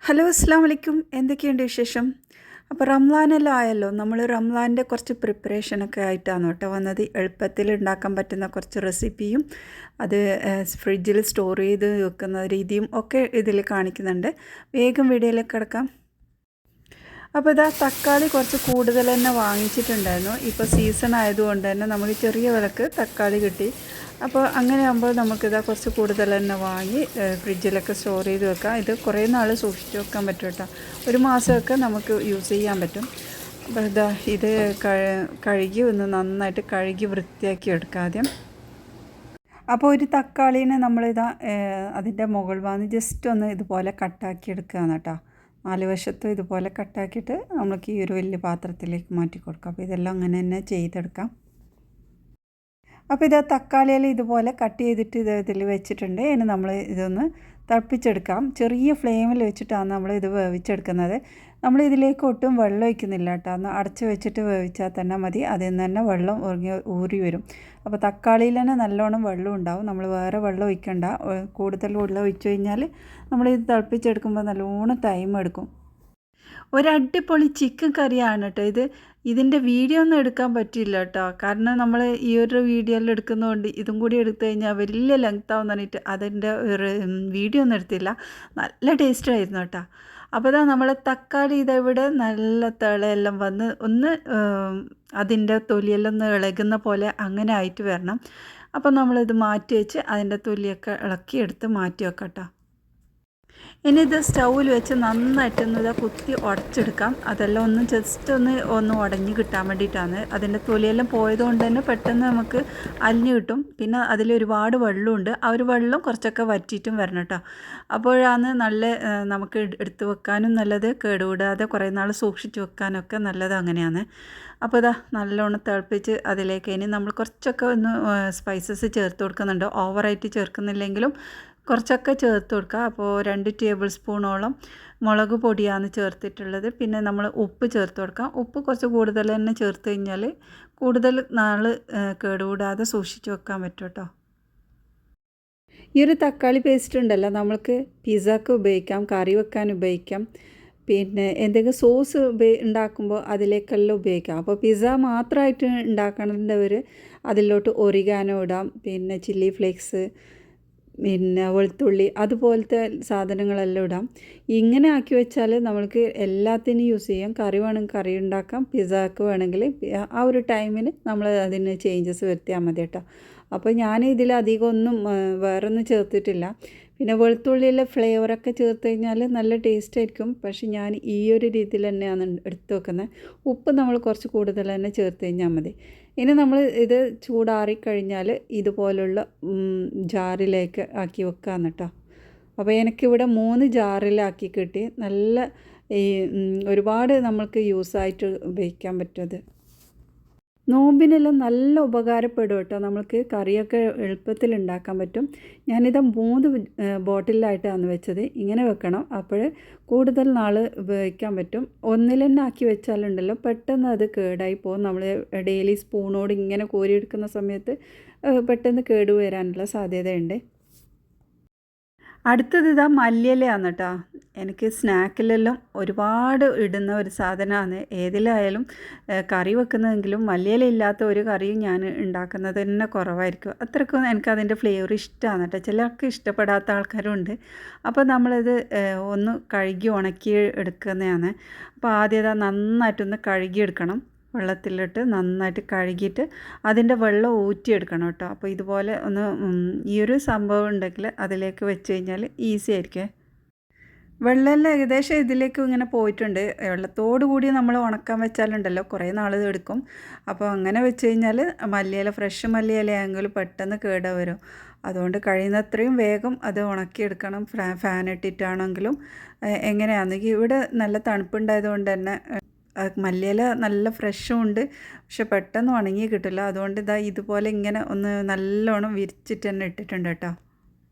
Hello അസ്സാം വലൈക്കും. എന്തൊക്കെയുണ്ട് വിശേഷം? അപ്പോൾ റംലാനെല്ലാം ആയല്ലോ. നമ്മൾ റംലാൻ്റെ കുറച്ച് പ്രിപ്പറേഷനൊക്കെ ആയിട്ടാണ് കേട്ടോ വന്നത്. എളുപ്പത്തിൽ ഉണ്ടാക്കാൻ പറ്റുന്ന കുറച്ച് റെസിപ്പിയും അത് ഫ്രിഡ്ജിൽ സ്റ്റോർ ചെയ്ത് വെക്കുന്ന രീതിയും ഒക്കെ ഇതിൽ കാണിക്കുന്നുണ്ട്. വേഗം വീഡിയോയിലേക്ക് കിടക്കാം. അപ്പോൾ ഇതാ തക്കാളി കുറച്ച് കൂടുതൽ തന്നെ വാങ്ങിച്ചിട്ടുണ്ടായിരുന്നു. ഇപ്പോൾ സീസൺ ആയതുകൊണ്ട് തന്നെ നമുക്ക് ചെറിയ വിലക്ക് തക്കാളി കിട്ടി. അപ്പോൾ അങ്ങനെ ആകുമ്പോൾ നമുക്കിതാ കുറച്ച് കൂടുതൽ തന്നെ വാങ്ങി ഫ്രിഡ്ജിലൊക്കെ സ്റ്റോർ ചെയ്ത് വെക്കാം. ഇത് കുറേ നാൾ സൂക്ഷിച്ച് വെക്കാൻ പറ്റും കേട്ടോ. ഒരു മാസമൊക്കെ നമുക്ക് യൂസ് ചെയ്യാൻ പറ്റും. അപ്പോൾ ഇതാ ഇത് കഴുകി ഒന്ന് നന്നായിട്ട് കഴുകി വൃത്തിയാക്കി എടുക്കാം ആദ്യം. അപ്പോൾ ഒരു തക്കാളീനെ നമ്മളിതാ അതിൻ്റെ മുകൾ ഭാഗം ജസ്റ്റ് ഒന്ന് ഇതുപോലെ കട്ടാക്കി എടുക്കുകയാണ് കേട്ടോ. 4 വശത്തും ഇതുപോലെ കട്ടാക്കിയിട്ട് നമുക്ക് ഈ ഒരു വലിയ പാത്രത്തിലേക്ക് മാറ്റി കൊടുക്കാം. അപ്പോൾ ഇതെല്ലാം അങ്ങനെ തന്നെ ചെയ്തെടുക്കാം. അപ്പോൾ ഇത് തക്കാളിയിൽ ഇതുപോലെ കട്ട് ചെയ്തിട്ട് ഇതിൽ വെച്ചിട്ടുണ്ട്. ഇനി നമ്മൾ ഇതൊന്ന് തിളപ്പിച്ചെടുക്കാം. ചെറിയ ഫ്ലെയിമിൽ വെച്ചിട്ടാണ് നമ്മൾ ഇത് വേവിച്ചെടുക്കുന്നത്. നമ്മൾ ഇതിലേക്ക് ഒട്ടും വെള്ളം ഒഴിക്കുന്നില്ല കേട്ടോ. ഒന്ന് അടച്ച് വെച്ചിട്ട് വേവിച്ചാൽ തന്നെ മതി. അതിൽ നിന്ന് തന്നെ വെള്ളം ഊറി വരും. അപ്പോൾ തക്കാളിയിൽ തന്നെ നല്ലോണം വെള്ളം ഉണ്ടാവും. നമ്മൾ വേറെ വെള്ളം ഒഴിക്കണ്ട. കൂടുതൽ വെള്ളം ഒഴിച്ചു കഴിഞ്ഞാൽ നമ്മളിത് തിളപ്പിച്ചെടുക്കുമ്പോൾ നല്ലോണം ടൈം എടുക്കും. ഒരടിപൊളി ചിക്കൻ കറിയാണ് കേട്ടോ ഇത്. ഇതിൻ്റെ വീഡിയോ ഒന്നും എടുക്കാൻ പറ്റില്ല കേട്ടോ. കാരണം നമ്മൾ ഈ ഒരു വീഡിയോയിൽ എടുക്കുന്നതുകൊണ്ട് ഇതും കൂടി എടുത്തു കഴിഞ്ഞാൽ വലിയ ലെങ്ത് ആവും പറഞ്ഞിട്ട് അതിൻ്റെ ഒരു വീഡിയോ ഒന്നും എടുത്തില്ല. നല്ല ടേസ്റ്റായിരുന്നു കേട്ടോ. അപ്പോൾ ഇതാ നമ്മൾ തക്കാളി ഇതെവിടെ നല്ല തിളയെല്ലാം വന്ന് ഒന്ന് അതിൻ്റെ തൊലിയെല്ലാം ഒന്ന് ഇളകുന്ന പോലെ അങ്ങനെ ആയിട്ട് വരണം. അപ്പോൾ നമ്മളിത് മാറ്റി വെച്ച് അതിൻ്റെ തൊലിയൊക്കെ ഇളക്കിയെടുത്ത് മാറ്റി വെക്കാം കേട്ടോ. ഇനി ഇത് സ്റ്റൗവിൽ വെച്ച് നന്നായിട്ടൊന്ന് ഇതാ കുത്തി ഉടച്ചെടുക്കാം. അതെല്ലാം ഒന്ന് ജസ്റ്റ് ഒന്ന് ഉടഞ്ഞ് കിട്ടാൻ വേണ്ടിയിട്ടാണ്. അതിൻ്റെ തൊലിയെല്ലാം പോയതുകൊണ്ട് തന്നെ പെട്ടെന്ന് നമുക്ക് അലിഞ്ഞ് കിട്ടും. പിന്നെ അതിലൊരുപാട് വെള്ളമുണ്ട്. ആ ഒരു വെള്ളം കുറച്ചൊക്കെ വറ്റിയിട്ടും വരണം കേട്ടോ. അപ്പോഴാണ് നല്ല നമുക്ക് എടുത്ത് വെക്കാനും നല്ലത്, കേടുകൂടാതെ കുറേ നാൾ സൂക്ഷിച്ച് വെക്കാനൊക്കെ നല്ലത് അങ്ങനെയാണ്. അപ്പോൾ ഇതാ നല്ലോണം തിളപ്പിച്ച് അതിലേക്ക് ഇനി നമ്മൾ കുറച്ചൊക്കെ ഒന്ന് സ്പൈസസ് ചേർത്ത് കൊടുക്കുന്നുണ്ട്. ഓവറായിട്ട് ചേർക്കുന്നില്ലെങ്കിലും കുറച്ചൊക്കെ ചേർത്ത് കൊടുക്കുക. അപ്പോൾ 2 ടേബിൾ സ്പൂണോളം മുളക് പൊടിയാണ് ചേർത്തിട്ടുള്ളത്. പിന്നെ നമ്മൾ ഉപ്പ് ചേർത്ത് കൊടുക്കാം. ഉപ്പ് കുറച്ച് കൂടുതൽ തന്നെ ചേർത്ത് കഴിഞ്ഞാൽ കൂടുതൽ നാൾ കേടുകൂടാതെ സൂക്ഷിച്ച് വെക്കാൻ പറ്റും കേട്ടോ. ഈ ഒരു തക്കാളി പേസ്റ്റ് ഉണ്ടല്ലോ, നമ്മൾക്ക് പിസ്സക്ക് ഉപയോഗിക്കാം, കറി വെക്കാൻ ഉപയോഗിക്കാം, പിന്നെ എന്തെങ്കിലും സോസ് ഉണ്ടാക്കുമ്പോൾ അതിലേക്കെല്ലാം ഉപയോഗിക്കാം. അപ്പോൾ പിസ്സ മാത്രമായിട്ട് ഉണ്ടാക്കേണ്ടവർ അതിലോട്ട് ഒറിഗാനോ ഇടാം, പിന്നെ ചില്ലി ഫ്ലേക്സ്, പിന്നെ വെളുത്തുള്ളി അതുപോലത്തെ സാധനങ്ങളെല്ലാം ഇടാം. ഇങ്ങനെ ആക്കി വെച്ചാൽ നമ്മൾക്ക് എല്ലാത്തിനും യൂസ് ചെയ്യാം. കറി വേണമെങ്കിൽ കറി ഉണ്ടാക്കാം, പിസ്സക്ക് വേണമെങ്കിൽ ആ ഒരു ടൈമിന് നമ്മൾ അതിന് ചേഞ്ചസ് വരുത്തിയാൽ മതി കേട്ടോ. അപ്പോൾ ഞാൻ ഇതിൽ അധികം ഒന്നും വേറൊന്നും ചേർത്തിട്ടില്ല. പിന്നെ വെളുത്തുള്ളിയിലെ ഫ്ലേവറൊക്കെ ചേർത്ത് കഴിഞ്ഞാൽ നല്ല ടേസ്റ്റ് ആയിരിക്കും. പക്ഷേ ഞാൻ ഈ ഒരു രീതിയിൽ തന്നെയാണ് എടുത്ത് വെക്കുന്നത്. ഉപ്പ് നമ്മൾ കുറച്ച് കൂടുതൽ തന്നെ ചേർത്ത് കഴിഞ്ഞാൽ മതി. ഇനി നമ്മൾ ഇത് ചൂടാറിക്കഴിഞ്ഞാൽ ഇതുപോലുള്ള ജാറിലേക്ക് ആക്കി വെക്കാമെന്ന് കേട്ടോ. അപ്പോൾ എനിക്കിവിടെ 3 ജാറിലാക്കി കിട്ടി. നല്ല ഈ ഒരുപാട് നമ്മൾക്ക് യൂസായിട്ട് ഉപയോഗിക്കാൻ പറ്റുന്നത്. നോമ്പിനെല്ലാം നല്ല ഉപകാരപ്പെടും കേട്ടോ. നമ്മൾക്ക് കറിയൊക്കെ എളുപ്പത്തിൽ ഉണ്ടാക്കാൻ പറ്റും. ഞാനിത് 3 ബോട്ടിലായിട്ടാണ് വെച്ചത്. ഇങ്ങനെ വെക്കണം, അപ്പോൾ കൂടുതൽ നാൾ ഉപയോഗിക്കാൻ പറ്റും. ഒന്നിൽ തന്നെ ആക്കി വെച്ചാലുണ്ടല്ലോ പെട്ടെന്ന് അത് കേടായി പോകും. നമ്മൾ ഡെയിലി സ്പൂണോട് ഇങ്ങനെ കോരിയെടുക്കുന്ന സമയത്ത് പെട്ടെന്ന് കേടുവരാനുള്ള സാധ്യതയുണ്ട്. അടുത്തത് ഇതാ മല്ലിയിലയാണ് കേട്ടോ. എനിക്ക് സ്നാക്കിലെല്ലാം ഒരുപാട് ഇടുന്ന ഒരു സാധനമാണ്. ഏതിലായാലും കറി വെക്കുന്നതെങ്കിലും മല്ലിയില ഇല്ലാത്ത ഒരു കറിയും ഞാൻ ഉണ്ടാക്കുന്നത് തന്നെ കുറവായിരിക്കും. അത്രയ്ക്കും എനിക്കതിൻ്റെ ഫ്ലേവർ ഇഷ്ടമാണ് കേട്ടോ. ചിലർക്ക് ഇഷ്ടപ്പെടാത്ത ആൾക്കാരുണ്ട്. അപ്പോൾ നമ്മളിത് ഒന്ന് കഴുകി ഉണക്കി എടുക്കുന്നതാണ്. അപ്പോൾ ആദ്യം നന്നായിട്ടൊന്ന് കഴുകിയെടുക്കണം. വെള്ളത്തിലിട്ട് നന്നായിട്ട് കഴുകിയിട്ട് അതിൻ്റെ വെള്ളം ഊറ്റിയെടുക്കണം കേട്ടോ. അപ്പോൾ ഇതുപോലെ ഒന്ന് ഈ ഒരു സംഭവം ഉണ്ടെങ്കിൽ അതിലേക്ക് വെച്ച് കഴിഞ്ഞാൽ ഈസി ആയിരിക്കും. വെള്ളമെല്ലാം ഏകദേശം ഇതിലേക്ക് ഇങ്ങനെ പോയിട്ടുണ്ട്. വെള്ളത്തോടു കൂടി നമ്മൾ ഉണക്കാൻ വെച്ചാലുണ്ടല്ലോ കുറേ നാൾ എടുക്കും. അപ്പോൾ അങ്ങനെ വെച്ച് കഴിഞ്ഞാൽ മല്ലിയില ഫ്രഷ് മല്ലിയിലയാണെങ്കിൽ പെട്ടെന്ന് കേട് വരും. അതുകൊണ്ട് കഴിയുന്നത്രയും വേഗം അത് ഉണക്കിയെടുക്കണം. ഫാൻ ഇട്ടിട്ടാണെങ്കിലും എങ്ങനെയാണെങ്കിൽ ഇവിടെ നല്ല തണുപ്പുണ്ടായതുകൊണ്ട് തന്നെ മല്ലിയില നല്ല ഫ്രഷും ഉണ്ട്. പക്ഷെ പെട്ടെന്ന് ഉണങ്ങി കിട്ടില്ല. അതുകൊണ്ട് ഇതുപോലെ ഇങ്ങനെ ഒന്ന് നല്ലോണം വിരിച്ചിട്ട് തന്നെ ഇട്ടിട്ടുണ്ട് കേട്ടോ.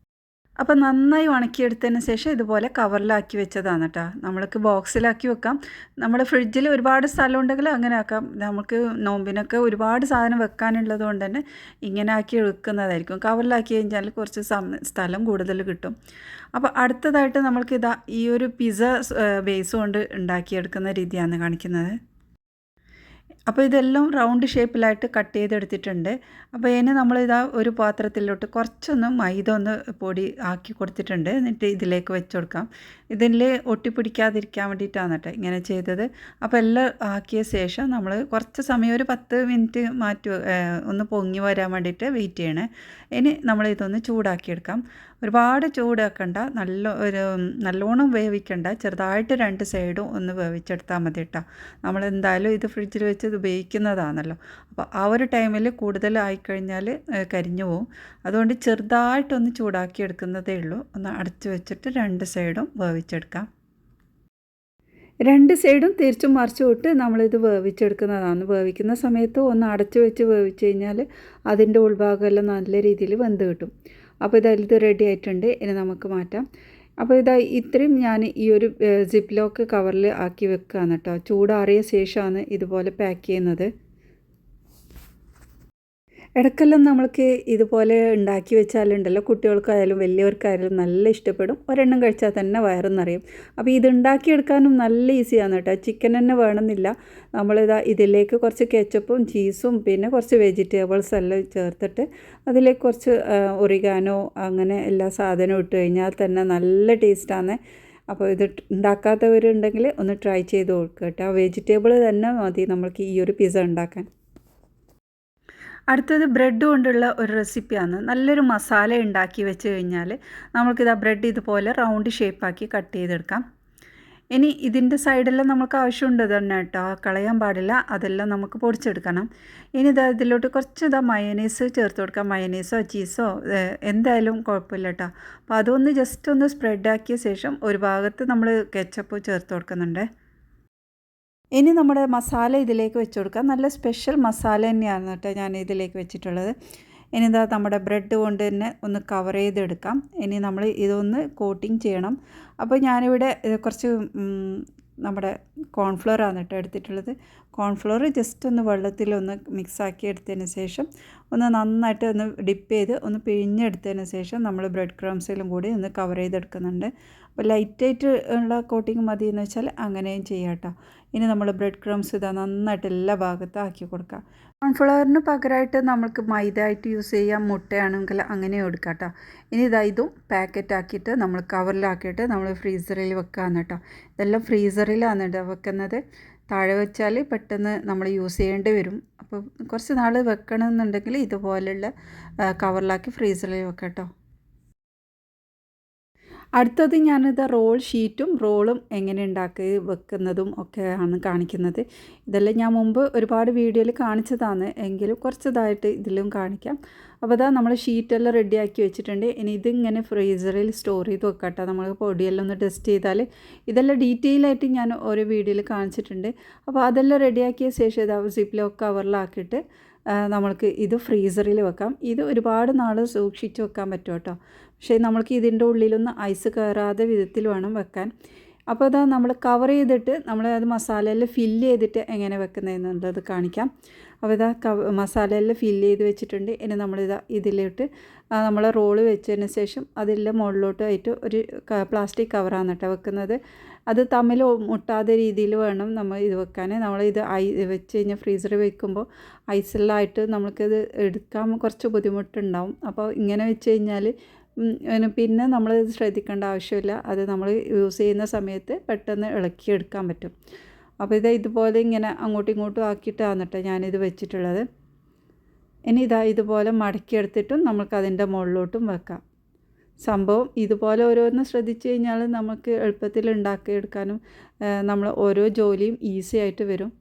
അപ്പോൾ നന്നായി ഉണക്കിയെടുത്തതിന് ശേഷം ഇതുപോലെ കവറിലാക്കി വെച്ചതാണ് കേട്ടോ. നമ്മൾക്ക് ബോക്സിലാക്കി വെക്കാം. നമ്മുടെ ഫ്രിഡ്ജിൽ ഒരുപാട് സ്ഥലം ഉണ്ടെങ്കിൽ അങ്ങനെ ആക്കാം. നമുക്ക് നോമ്പിനൊക്കെ ഒരുപാട് സാധനം വെക്കാനുള്ളത് കൊണ്ട് തന്നെ ഇങ്ങനെ ആക്കി വെക്കുന്നതായിരിക്കും. കവറിലാക്കി കഴിഞ്ഞാൽ കുറച്ച് സ്ഥലം കൂടുതൽ കിട്ടും. അപ്പോൾ അടുത്തതായിട്ട് നമ്മൾക്കിതാ ഈ ഒരു പിസ്സ ബേസ് കൊണ്ട് ഉണ്ടാക്കിയെടുക്കുന്ന രീതിയാണ് കാണിക്കുന്നത്. അപ്പോൾ ഇതെല്ലാം റൗണ്ട് ഷേപ്പിലായിട്ട് കട്ട് ചെയ്തെടുത്തിട്ടുണ്ട്. അപ്പോൾ ഇനി നമ്മളിതാ ഒരു പാത്രത്തിലോട്ട് കുറച്ചൊന്ന് മൈദ ഒന്ന് പൊടി ആക്കി കൊടുത്തിട്ടുണ്ട്. എന്നിട്ട് ഇതിലേക്ക് വെച്ച് കൊടുക്കാം. ഇതിൽ ഒട്ടിപ്പിടിക്കാതിരിക്കാൻ വേണ്ടിയിട്ടാണ് കേട്ടോ ഇങ്ങനെ ചെയ്തത്. അപ്പോൾ എല്ലാം ആക്കിയ ശേഷം നമ്മൾ കുറച്ച് സമയം ഒരു 10 മിനിറ്റ് ഒന്ന് പൊങ്ങി വരാൻ വേണ്ടിയിട്ട് വെയിറ്റ് ചെയ്യണേ. ഇനി നമ്മളിതൊന്ന് ചൂടാക്കിയെടുക്കാം. ഒരുപാട് ചൂടാക്കണ്ട, നല്ലോണം വേവിക്കണ്ട, ചെറുതായിട്ട് 2 സൈഡും ഒന്ന് വേവിച്ചെടുത്താൽ മതി കേട്ടോ. നമ്മളെന്തായാലും ഇത് ഫ്രിഡ്ജിൽ വെച്ച് ഇത് ഉപയോഗിക്കുന്നതാണല്ലോ. അപ്പോൾ ആ ഒരു ടൈമിൽ കൂടുതലായിക്കഴിഞ്ഞാൽ കരിഞ്ഞു പോവും. അതുകൊണ്ട് ചെറുതായിട്ടൊന്ന് ചൂടാക്കി എടുക്കുന്നതേ ഉള്ളൂ. ഒന്ന് അടച്ച് വെച്ചിട്ട് 2 സൈഡും വേവിച്ചെടുക്കാം. 2 സൈഡും തിരിച്ചും മറിച്ചും ഇട്ട് നമ്മളിത് വേവിച്ചെടുക്കുന്നതാണ്. വേവിക്കുന്ന സമയത്ത് ഒന്ന് അടച്ച് വെച്ച് വേവിച്ച് കഴിഞ്ഞാൽ അതിൻ്റെ ഉൾഭാഗമെല്ലാം നല്ല രീതിയിൽ വെന്ത് കിട്ടും. അപ്പോൾ ഇത് റെഡി ആയിട്ടുണ്ട്. ഇനി നമുക്ക് മാറ്റാം. അപ്പോൾ ഇത്രയും ഞാൻ ഈ ഒരു സിപ്പ് ലോക്ക് കവറിൽ ആക്കി വെക്കുകയാണ് കേട്ടോ. ചൂടാറിയ ശേഷമാണ് ഇതുപോലെ പാക്ക് ചെയ്യുന്നത്. ഇടയ്ക്കെല്ലാം നമ്മൾക്ക് ഇതുപോലെ ഉണ്ടാക്കി വെച്ചാലുണ്ടല്ലോ, കുട്ടികൾക്കായാലും വലിയവർക്കായാലും നല്ല ഇഷ്ടപ്പെടും. ഒരെണ്ണം കഴിച്ചാൽ തന്നെ വയറ് നിറയും. അപ്പോൾ ഇത് ഉണ്ടാക്കിയെടുക്കാനും നല്ല ഈസിയാണ് കേട്ടോ. ചിക്കൻ തന്നെ വേണമെന്നില്ല. ഇതിലേക്ക് കുറച്ച് കെച്ചപ്പും ചീസും പിന്നെ കുറച്ച് വെജിറ്റബിൾസ് എല്ലാം ചേർത്തിട്ട് അതിലേക്ക് കുറച്ച് ഒറിഗാനോ അങ്ങനെ എല്ലാ സാധനവും ഇട്ട് കഴിഞ്ഞാൽ തന്നെ നല്ല ടേസ്റ്റാണ്. അപ്പോൾ ഇത് ഉണ്ടാക്കാത്തവരുണ്ടെങ്കിൽ ഒന്ന് ട്രൈ ചെയ്ത് കൊടുക്കുക കേട്ടോ. വെജിറ്റബിൾ തന്നെ മതി നമ്മൾക്ക് ഈ ഒരു പിസ്സ ഉണ്ടാക്കാൻ. അടുത്തത് ബ്രെഡ് കൊണ്ടുള്ള ഒരു റെസിപ്പിയാണ്. നല്ലൊരു മസാല ഉണ്ടാക്കി വെച്ച് കഴിഞ്ഞാൽ ബ്രെഡ് ഇതുപോലെ റൗണ്ട് ഷേപ്പാക്കി കട്ട് ചെയ്തെടുക്കാം. ഇനി ഇതിൻ്റെ സൈഡെല്ലാം നമുക്ക് ആവശ്യമുണ്ട് തന്നെ കേട്ടോ, കളയാൻ പാടില്ല. അതെല്ലാം നമുക്ക് പൊടിച്ചെടുക്കണം. ഇനി ഇതിലോട്ട് കുറച്ച് മയനീസ് ചേർത്ത് കൊടുക്കാം. മയനീസോ ചീസോ എന്തായാലും കുഴപ്പമില്ല കേട്ടോ. അപ്പോൾ അതൊന്ന് ജസ്റ്റ് ഒന്ന് സ്പ്രെഡാക്കിയ ശേഷം ഒരു ഭാഗത്ത് നമ്മൾ കെച്ചപ്പ് ചേർത്ത് കൊടുക്കുന്നുണ്ട്. ഇനി നമ്മുടെ മസാല ഇതിലേക്ക് വെച്ച് കൊടുക്കാം. നല്ല സ്പെഷ്യൽ മസാല തന്നെയാണ് കേട്ടോ ഞാൻ ഇതിലേക്ക് വെച്ചിട്ടുള്ളത്. ഇനി നമ്മുടെ ബ്രെഡ് കൊണ്ട് തന്നെ ഒന്ന് കവർ ചെയ്തെടുക്കാം. ഇനി നമ്മൾ ഇതൊന്ന് കോട്ടിങ് ചെയ്യണം. അപ്പോൾ ഞാനിവിടെ കുറച്ച് നമ്മുടെ കോൺഫ്ലവറാണ് കേട്ടോ എടുത്തിട്ടുള്ളത്. കോൺഫ്ലവർ ജസ്റ്റ് ഒന്ന് വെള്ളത്തിലൊന്ന് മിക്സാക്കി എടുത്തതിന് ശേഷം ഒന്ന് നന്നായിട്ട് ഒന്ന് ഡിപ്പ് ചെയ്ത് ഒന്ന് പിഴിഞ്ഞെടുത്തതിന് ശേഷം നമ്മൾ ബ്രെഡ് ക്രംസിലും കൂടി ഒന്ന് കവർ ചെയ്തെടുക്കുന്നുണ്ട്. അപ്പോൾ ലൈറ്റായിട്ട് ഉള്ള കോട്ടിങ് മതി എന്ന് വെച്ചാൽ അങ്ങനെയും ചെയ്യാം കേട്ടോ. ഇനി നമ്മൾ ബ്രെഡ് ക്രംസ് നന്നായിട്ട് എല്ലാ ഭാഗത്തും ആക്കി കൊടുക്കുക. കോൺഫ്ലവറിന് പകരമായിട്ട് നമുക്ക് മൈദ ആയിട്ട് യൂസ് ചെയ്യാം, മുട്ടയാണെങ്കിൽ അങ്ങനെ എടുക്കാം കേട്ടോ. ഇനി ഇതും പാക്കറ്റാക്കിയിട്ട് നമ്മൾ കവറിലാക്കിയിട്ട് നമ്മൾ ഫ്രീസറിൽ വെക്കാമെന്ന് കേട്ടോ. ഇതെല്ലാം ഫ്രീസറിലാണ് വെക്കുന്നത്. താഴെ വെച്ചാൽ പെട്ടെന്ന് നമ്മൾ യൂസ് ചെയ്യേണ്ടി വരും. അപ്പോൾ കുറച്ച് നാൾ വെക്കണമെന്നുണ്ടെങ്കിൽ ഇതുപോലുള്ള കവറിലാക്കി ഫ്രീസറിൽ വെക്കാം കേട്ടോ. അടുത്തത് റോൾ ഷീറ്റും റോളും എങ്ങനെ ഉണ്ടാക്കി വെക്കുന്നതും ഒക്കെയാണ് കാണിക്കുന്നത്. ഇതെല്ലാം ഞാൻ മുമ്പ് ഒരുപാട് വീഡിയോയിൽ കാണിച്ചതാണ്, എങ്കിലും കുറച്ചതായിട്ട് ഇതിലും കാണിക്കാം. അപ്പോൾ നമ്മൾ ഷീറ്റെല്ലാം റെഡിയാക്കി വെച്ചിട്ടുണ്ട്. ഇനി ഇതിങ്ങനെ ഫ്രീസറിൽ സ്റ്റോർ ചെയ്ത് വെക്കട്ടെ. നമ്മൾ പൊടിയെല്ലാം ഒന്ന് ടെസ്റ്റ് ചെയ്താൽ ഇതെല്ലാം ഡീറ്റെയിൽ ആയിട്ട് ഞാൻ ഓരോ വീഡിയോയിൽ കാണിച്ചിട്ടുണ്ട്. അപ്പോൾ അതെല്ലാം റെഡിയാക്കിയ ശേഷം സിപ്പ് ലോക്ക് കവറിലാക്കിയിട്ട് നമ്മൾക്ക് ഇത് ഫ്രീസറിൽ വെക്കാം. ഇത് ഒരുപാട് നാൾ സൂക്ഷിച്ച് വെക്കാൻ പറ്റും കേട്ടോ. പക്ഷേ നമ്മൾക്ക് ഇതിൻ്റെ ഉള്ളിലൊന്ന് ഐസ് കയറാതെ വിധത്തിൽ വേണം വെക്കാൻ. അപ്പോൾ നമ്മൾ കവർ ചെയ്തിട്ട് അത് മസാലയെല്ലാം ഫില്ല് ചെയ്തിട്ട് എങ്ങനെ വെക്കുന്നതെന്നുള്ളത് കാണിക്കാം. അപ്പോൾ മസാലയെല്ലാം ഫില്ല് ചെയ്ത് വെച്ചിട്ടുണ്ട്. ഇനി ഇതിലോട്ട് നമ്മൾ റോള് വെച്ചതിന് ശേഷം അതിൻ്റെ മുകളിലോട്ടായിട്ട് ഒരു പ്ലാസ്റ്റിക് കവറാണ് കേട്ടോ വെക്കുന്നത്. അത് തമ്മിൽ മുട്ടാതെ രീതിയിൽ വേണം നമ്മൾ ഇത് വെക്കാൻ. വെച്ച് കഴിഞ്ഞാൽ ഫ്രീസറിൽ വെക്കുമ്പോൾ ഐസെല്ലായിട്ട് നമുക്കത് എടുക്കാൻ കുറച്ച് ബുദ്ധിമുട്ടുണ്ടാവും. അപ്പോൾ ഇങ്ങനെ വെച്ച് കഴിഞ്ഞാൽ പിന്നെ നമ്മൾ ശ്രദ്ധിക്കേണ്ട ആവശ്യമില്ല. അത് നമ്മൾ യൂസ് ചെയ്യുന്ന സമയത്ത് പെട്ടെന്ന് ഇളക്കിയെടുക്കാൻ പറ്റും. അപ്പോൾ ഇതുപോലെ ഇങ്ങനെ അങ്ങോട്ടും ഇങ്ങോട്ടും ആക്കിയിട്ടാണ് കേട്ടോ ഞാനിത് വെച്ചിട്ടുള്ളത്. ഇനി ഇതുപോലെ മടക്കിയെടുത്തിട്ടും നമുക്ക് അതിൻ്റെ മുകളിലോട്ടും വെക്കാം. സംഭവം ഇതുപോലെ ഓരോന്ന് ശ്രദ്ധിച്ചു കഴിഞ്ഞാൽ നമുക്ക് എളുപ്പത്തിൽ ഉണ്ടാക്കിയെടുക്കാനും നമ്മൾ ഓരോ ജോലിയും ഈസി ആയിട്ട് വരും.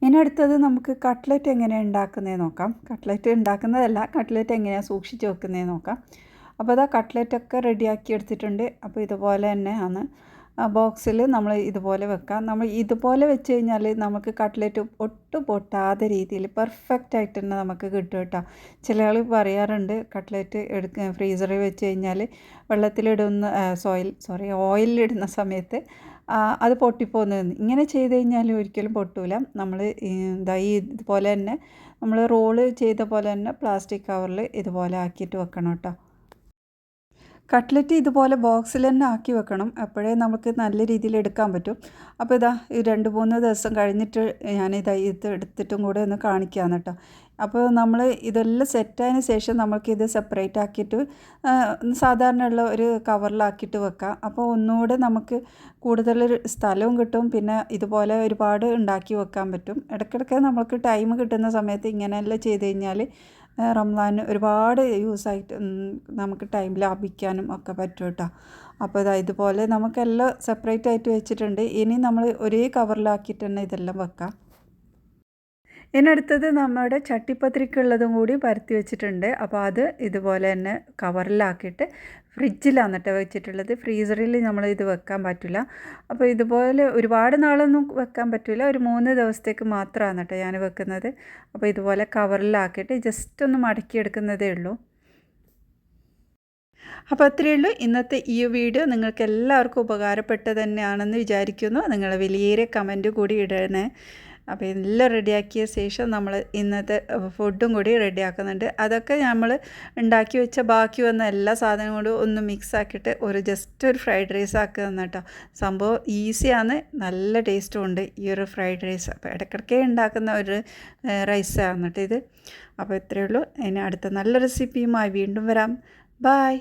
ഇനി അടുത്തത് നമുക്ക് കട്ട്ലറ്റ് എങ്ങനെയാണ് ഉണ്ടാക്കുന്നതെന്ന് നോക്കാം. കട്ട്ലറ്റ് ഉണ്ടാക്കുന്നതല്ല, കട്ട്ലറ്റ് എങ്ങനെയാണ് സൂക്ഷിച്ച് വെക്കുന്നതെന്ന് നോക്കാം. അപ്പോൾ കട്ട്ലറ്റൊക്കെ റെഡിയാക്കി എടുത്തിട്ടുണ്ട്. അപ്പോൾ ഇതുപോലെ തന്നെയാണ് ബോക്സിൽ നമ്മൾ ഇതുപോലെ വെക്കാം. നമ്മൾ ഇതുപോലെ വെച്ച് കഴിഞ്ഞാൽ നമുക്ക് കട്ട്ലറ്റ് ഒട്ടും പൊട്ടാത്ത രീതിയിൽ പെർഫെക്റ്റ് ആയിട്ട് തന്നെ നമുക്ക് കിട്ടും കേട്ടോ. ചില ആൾ പറയാറുണ്ട് കട്ട്ലറ്റ് ഫ്രീസറിൽ വെച്ച് കഴിഞ്ഞാൽ വെള്ളത്തിലിടുന്ന ഓയിലിടുന്ന സമയത്ത് അത് പൊട്ടിപ്പോകുന്നതെന്ന്. ഇങ്ങനെ ചെയ്ത് കഴിഞ്ഞാൽ ഒരിക്കലും പൊട്ടൂല. നമ്മൾ ഇതുപോലെ തന്നെ നമ്മൾ റോള് ചെയ്ത പോലെ തന്നെ പ്ലാസ്റ്റിക് കവറിൽ ഇതുപോലെ ആക്കിയിട്ട് വെക്കണം കേട്ടോ. കട്ട്ലറ്റ് ഇതുപോലെ ബോക്സിൽ തന്നെ ആക്കി വെക്കണം, അപ്പോഴേ നമുക്ക് നല്ല രീതിയിൽ എടുക്കാൻ പറ്റും. അപ്പോൾ ഇതാ 2-3 ദിവസം കഴിഞ്ഞിട്ട് ഇത് എടുത്തിട്ടും കൂടെ ഒന്ന് കാണിക്കാമെന്ന് കേട്ടോ. അപ്പോൾ നമ്മൾ ഇതെല്ലാം സെറ്റായതിന് ശേഷം നമുക്കിത് സെപ്പറേറ്റ് ആക്കിയിട്ട് സാധാരണയുള്ള ഒരു കവറിലാക്കിയിട്ട് വെക്കാം. അപ്പോൾ ഒന്നുകൂടെ നമുക്ക് കൂടുതൽ സ്ഥലവും കിട്ടും, പിന്നെ ഇതുപോലെ ഒരുപാട് ഉണ്ടാക്കി വെക്കാൻ പറ്റും. ഇടയ്ക്കിടയ്ക്ക് നമുക്ക് ടൈം കിട്ടുന്ന സമയത്ത് ഇങ്ങനെയെല്ലാം ചെയ്ത് കഴിഞ്ഞാൽ റംസാന് ഒരുപാട് യൂസായിട്ട് നമുക്ക് ടൈം ലാഭിക്കാനും ഒക്കെ പറ്റും കേട്ടോ. അപ്പോൾ ഇതുപോലെ നമുക്കെല്ലാം സെപ്പറേറ്റ് ആയിട്ട് വെച്ചിട്ടുണ്ട്. ഇനി നമ്മൾ ഒരേ കവറിലാക്കിയിട്ട് തന്നെ ഇതെല്ലാം വെക്കാം. ഇനി അടുത്തത് നമ്മുടെ ചട്ടിപ്പത്തിരിക്കുള്ളതും കൂടി പരത്തി വെച്ചിട്ടുണ്ട്. അപ്പോൾ അത് ഇതുപോലെ തന്നെ കവറിലാക്കിയിട്ട് ഫ്രിഡ്ജിലാണ് കേട്ടോ വെച്ചിട്ടുള്ളത്. ഫ്രീസറിൽ നമ്മൾ ഇത് വെക്കാൻ പറ്റില്ല. അപ്പോൾ ഇതുപോലെ ഒരുപാട് നാളൊന്നും വെക്കാൻ പറ്റില്ല, ഒരു 3 ദിവസത്തേക്ക് മാത്രമാണ് കേട്ടോ ഞാൻ വെക്കുന്നത്. അപ്പോൾ ഇതുപോലെ കവറിലാക്കിയിട്ട് ജസ്റ്റ് ഒന്ന് മടക്കിയെടുക്കുന്നതേ ഉള്ളൂ. അപ്പോൾ അത്രയേ ഉള്ളൂ. ഇന്നത്തെ ഈ വീഡിയോ നിങ്ങൾക്ക് എല്ലാവർക്കും ഉപകാരപ്പെട്ടത് തന്നെയാണെന്ന് വിചാരിക്കുന്നു. നിങ്ങൾ വലിയ കമൻറ്റ് കൂടി ഇടണേ. അപ്പോൾ എല്ലാം റെഡിയാക്കിയ ശേഷം നമ്മൾ ഇന്നത്തെ ഫുഡും കൂടി റെഡിയാക്കുന്നുണ്ട്. അതൊക്കെ നമ്മൾ ഉണ്ടാക്കി വെച്ച ബാക്കി വന്ന എല്ലാ സാധനവും കൂടി ഒന്ന് മിക്സ് ആക്കിയിട്ട് ജസ്റ്റ് ഒരു ഫ്രൈഡ് റൈസ് ആക്കുക കേട്ടോ. സംഭവം ഈസിയാണ്, നല്ല ടേസ്റ്റും ഉണ്ട് ഈ ഒരു ഫ്രൈഡ് റൈസ്. അപ്പോൾ ഇടയ്ക്കിടയ്ക്ക് ഉണ്ടാക്കുന്ന ഒരു റൈസാണ് കേട്ടോ ഇത്. അപ്പോൾ ഇത്രയേ ഉള്ളൂ. ഇനി അടുത്ത നല്ല റെസിപ്പിയുമായി വീണ്ടും വരാം. ബായ്.